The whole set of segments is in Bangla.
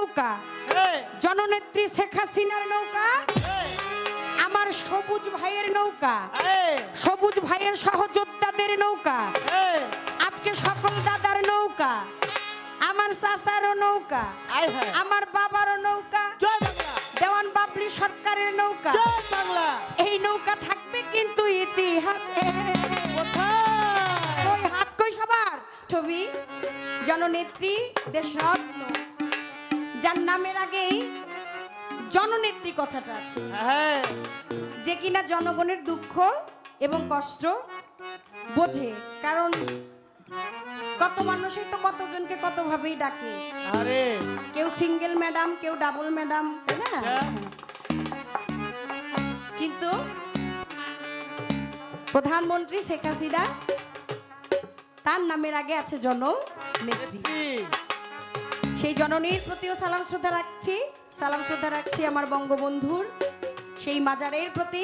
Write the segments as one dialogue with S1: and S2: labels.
S1: নৌকা, জননেত্রী শেখ হাসিনার নৌকা, আমার সবুজ ভাইয়ের নৌকা, সবুজ ভাইয়ের সহযোদ্ধাদের নৌকা, আজকে সকল দাদার নৌকা, আমার চাচারও নৌকা, আমার বাবারও নৌকা, দেওয়ান বাবলি সরকারের নৌকা। এই নৌকা থাকবে কিন্তু ইতিহাসে। ওই হাত কই সবার ছবি, জননেত্রী দেশরত্ন, যার নামের আগেই জননেত্রী কথাটা আছে, যে কিনা জনগণের দুঃখ এবং কষ্ট বোঝে। কারণ কত মানুষই তো কতজনকে কত ভাবেই ডাকে, কেউ সিঙ্গেল ম্যাডাম, কেউ ডাবল ম্যাডাম, তাই না? কিন্তু প্রধানমন্ত্রী শেখ হাসিনা, তার নামের আগে আছে জননেত্রী। সেই জননীর প্রতিও সালাম শ্রদ্ধা রাখছি, সালাম শ্রদ্ধা রাখছি আমার বঙ্গবন্ধুর সেই মাজারের প্রতি।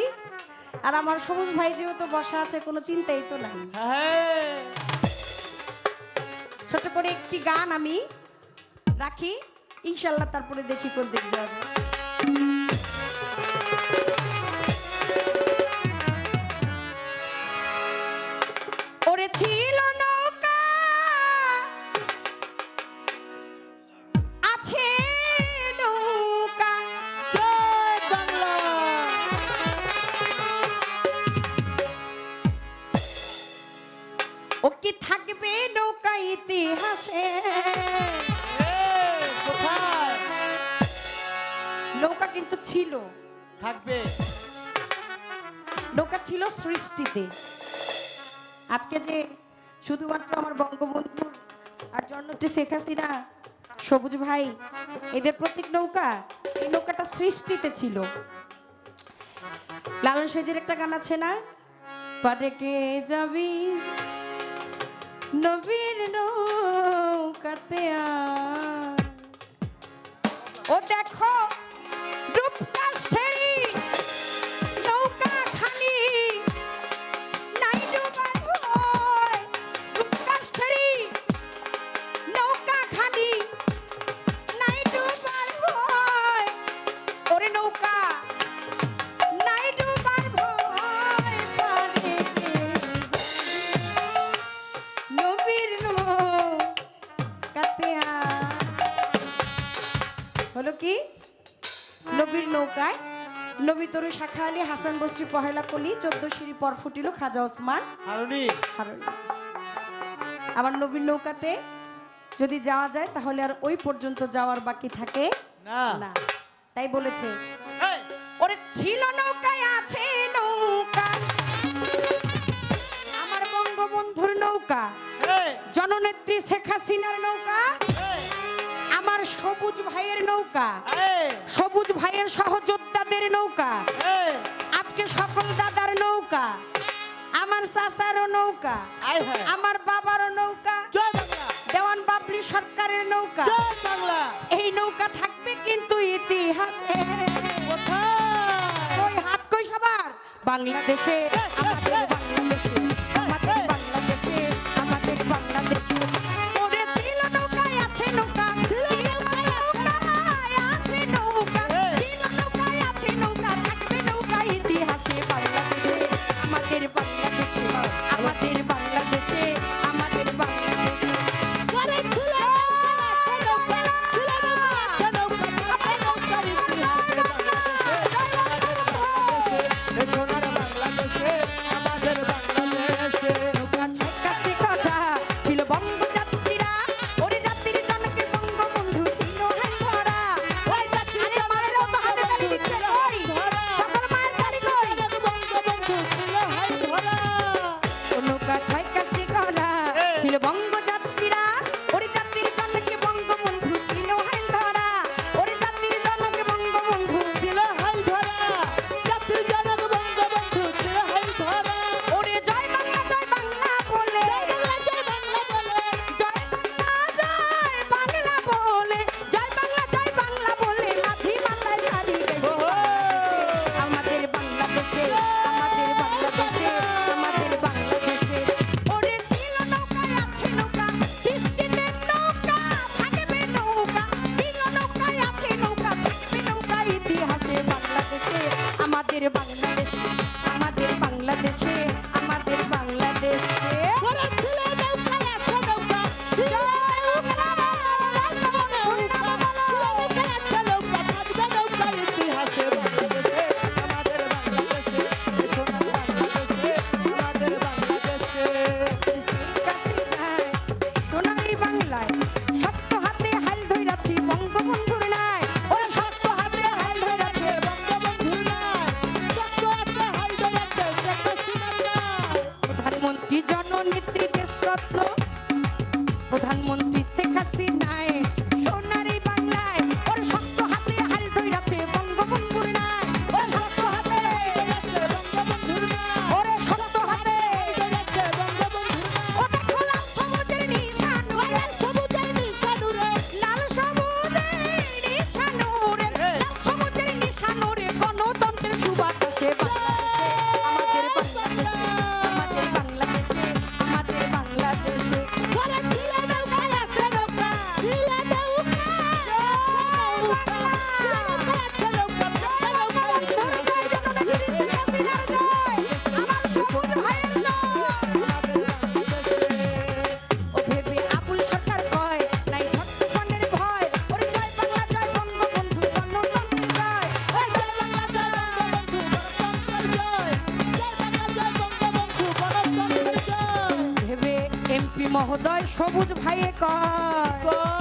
S1: আর আমার সবুজ ভাই যেহেতু বসা আছে, কোনো চিন্তাই তো নাই। ছোট করে একটি গান আমি রাখি, ইনশাল্লাহ তারপরে দেখি কোন দিক যাবে। ওরে ছিল নৌকা, আছে নৌকা, ও কি থাকবে নৌকা ইতিহাসে? নৌকা কিন্তু ছিল,
S2: থাকবে,
S1: নৌকা ছিল সৃষ্টিতে। আজকে যে শুধুমাত্র আমার বঙ্গবন্ধু আর জননেত্রী শেখ হাসিনা, সবুজ ভাই, এদের প্রতীক নৌকা, এই নৌকাটা সৃষ্টিতে ছিল। লালন সাইজের একটা গান আছে না, পারে কে যাবি নবীর নৌকাতে আয়। ও দেখো রূপকাষ্ঠেরি নৌকা খালি, নাই ডুবার ভয়। রূপকাষ্ঠেরি নৌকা খালি, নাই ডুবার ভয়। ওরে নৌকা নাই ডুবার ভয়, পারে নবীর নৌকাতে আয়। হলো কি, নবীর নৌকায় নবী তরু শাখা আলী, হাসান বসরি পহেলা কলি, 14 সিঁড়ি পর ফুটিল খাজা ওসমান হারুনি। আমার নবীর নৌকাতে যদি যাওয়া যায় তাহলে আর ওই পর্যন্ত যাওয়ার বাকি থাকে না। তাই বলেছে, ওরে ছিল নৌকায় আছে নৌকা, আমার বঙ্গবন্ধুর নৌকা, জননেত্রী শেখ হাসিনার নৌকা, আমার সবুজ ভাইয়ের নৌকা, সবুজ ভাইয়ের সহযোদ্ধাদের নৌকা, আজকে সকল দাদার নৌকা, আমার চাচারও নৌকা, আমার বাবারও নৌকা, দেওয়ান বাবলি সরকারের নৌকা। এই নৌকা থাকবে কিন্তু ইতিহাসে। ওই হাত কই সবার, বাংলাদেশে, আমাদের বাংলাদেশে, আমাদের বাংলাদেশে, আমাদের বাংলাদেশে। ওরে ছিল নৌকায় আছে নৌকা, ছিল নৌকায় আছে নৌকা, ছিল নৌকায় আছে নৌকা, থাকবে নৌকা ইতিহাসে। বাংলাদেশে, আমাদের বাংলাদেশে, আমাদের বাংলাদেশে, আমাদের বাংলাদেশে। ওরে ছিল নৌকা, ছিল নৌকা, আছে নৌকা ইতিহাসে।
S2: সোনার বাংলাদেশে, আমাদের বাংলাদেশে।
S1: নৌকা ছেকাছে কথা ছিল বঙ্গ সবুজ ভাইয়ে কয়